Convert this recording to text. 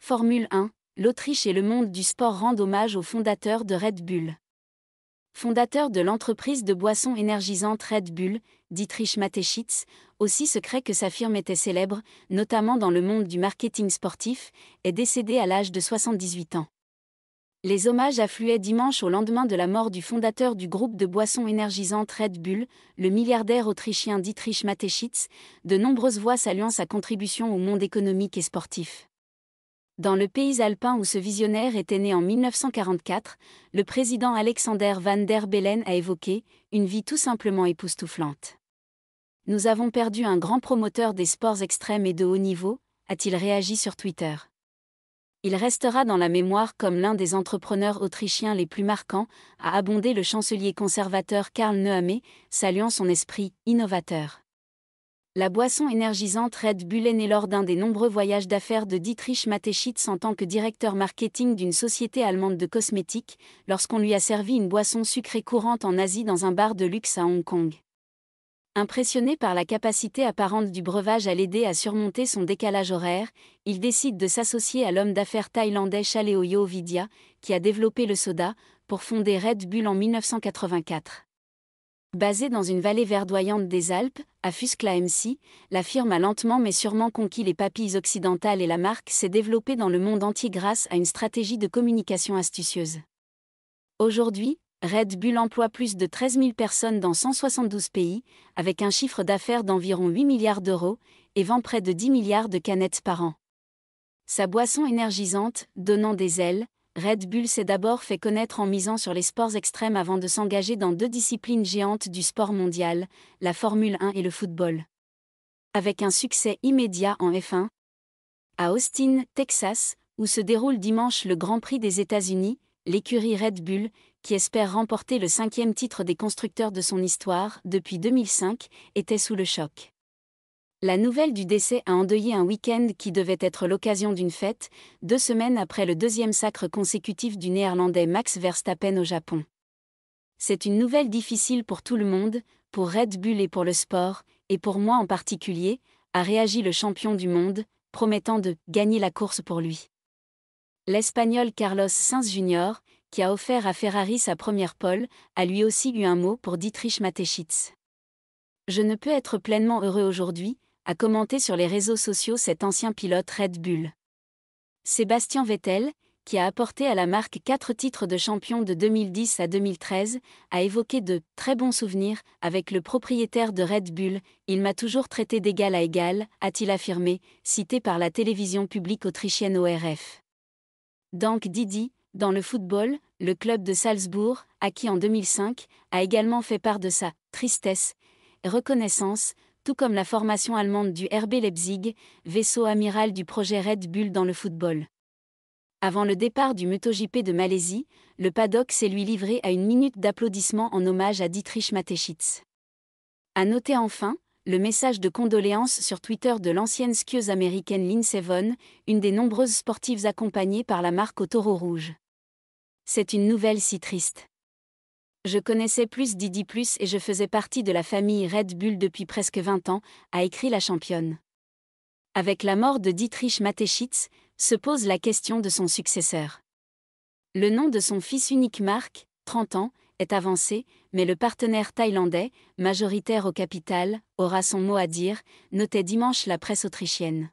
Formule 1, l'Autriche et le monde du sport rendent hommage au fondateur de Red Bull. Fondateur de l'entreprise de boissons énergisantes Red Bull, Dietrich Mateschitz, aussi secret que sa firme était célèbre, notamment dans le monde du marketing sportif, est décédé à l'âge de 78 ans. Les hommages affluaient dimanche au lendemain de la mort du fondateur du groupe de boissons énergisantes Red Bull, le milliardaire autrichien Dietrich Mateschitz, de nombreuses voix saluant sa contribution au monde économique et sportif. Dans le pays alpin où ce visionnaire était né en 1944, le président Alexander Van der Bellen a évoqué « une vie tout simplement époustouflante ». Nous avons perdu un grand promoteur des sports extrêmes et de haut niveau, a-t-il réagi sur Twitter. Il restera dans la mémoire comme l'un des entrepreneurs autrichiens les plus marquants, a abondé le chancelier conservateur Karl Nehammer, saluant son esprit innovateur. La boisson énergisante Red Bull est née lors d'un des nombreux voyages d'affaires de Dietrich Mateschitz en tant que directeur marketing d'une société allemande de cosmétiques, lorsqu'on lui a servi une boisson sucrée courante en Asie dans un bar de luxe à Hong Kong. Impressionné par la capacité apparente du breuvage à l'aider à surmonter son décalage horaire, il décide de s'associer à l'homme d'affaires thaïlandais Chaleoyo Vidya, qui a développé le soda, pour fonder Red Bull en 1984. Basée dans une vallée verdoyante des Alpes, à Fuscla-MC, la firme a lentement mais sûrement conquis les papilles occidentales et la marque s'est développée dans le monde entier grâce à une stratégie de communication astucieuse. Aujourd'hui, Red Bull emploie plus de 13 000 personnes dans 172 pays, avec un chiffre d'affaires d'environ 8 milliards d'euros, et vend près de 10 milliards de canettes par an. Sa boisson énergisante, donnant des ailes, Red Bull s'est d'abord fait connaître en misant sur les sports extrêmes avant de s'engager dans deux disciplines géantes du sport mondial, la Formule 1 et le football. Avec un succès immédiat en F1, à Austin, Texas, où se déroule dimanche le Grand Prix des États-Unis, l'écurie Red Bull, qui espère remporter le 5e titre des constructeurs de son histoire depuis 2005, était sous le choc. La nouvelle du décès a endeuillé un week-end qui devait être l'occasion d'une fête, 2 semaines après le 2e sacre consécutif du Néerlandais Max Verstappen au Japon. C'est une nouvelle difficile pour tout le monde, pour Red Bull et pour le sport, et pour moi en particulier, a réagi le champion du monde, promettant de « gagner la course pour lui ». L'Espagnol Carlos Sainz Jr., qui a offert à Ferrari sa première pole, a lui aussi eu un mot pour Dietrich Mateschitz. « Je ne peux être pleinement heureux aujourd'hui », a commenté sur les réseaux sociaux cet ancien pilote Red Bull. Sébastien Vettel, qui a apporté à la marque 4 titres de champion de 2010 à 2013, a évoqué de « très bons souvenirs » avec le propriétaire de Red Bull. « Il m'a toujours traité d'égal à égal », a-t-il affirmé, cité par la télévision publique autrichienne ORF. Dank Didi, dans le football, le club de Salzbourg, acquis en 2005, a également fait part de sa « tristesse » et reconnaissance, tout comme la formation allemande du RB Leipzig, vaisseau amiral du projet Red Bull dans le football. Avant le départ du MotoGP de Malaisie, le paddock s'est lui livré à une minute d'applaudissements en hommage à Dietrich Mateschitz. À noter enfin, le message de condoléances sur Twitter de l'ancienne skieuse américaine Lindsey Vonn, une des nombreuses sportives accompagnées par la marque au taureau rouge. C'est une nouvelle si triste. Je connaissais plus Didi Plus et je faisais partie de la famille Red Bull depuis presque 20 ans, a écrit la championne. Avec la mort de Dietrich Mateschitz, se pose la question de son successeur. Le nom de son fils unique Mark, 30 ans, est avancé, mais le partenaire thaïlandais, majoritaire au capital, aura son mot à dire, notait dimanche la presse autrichienne.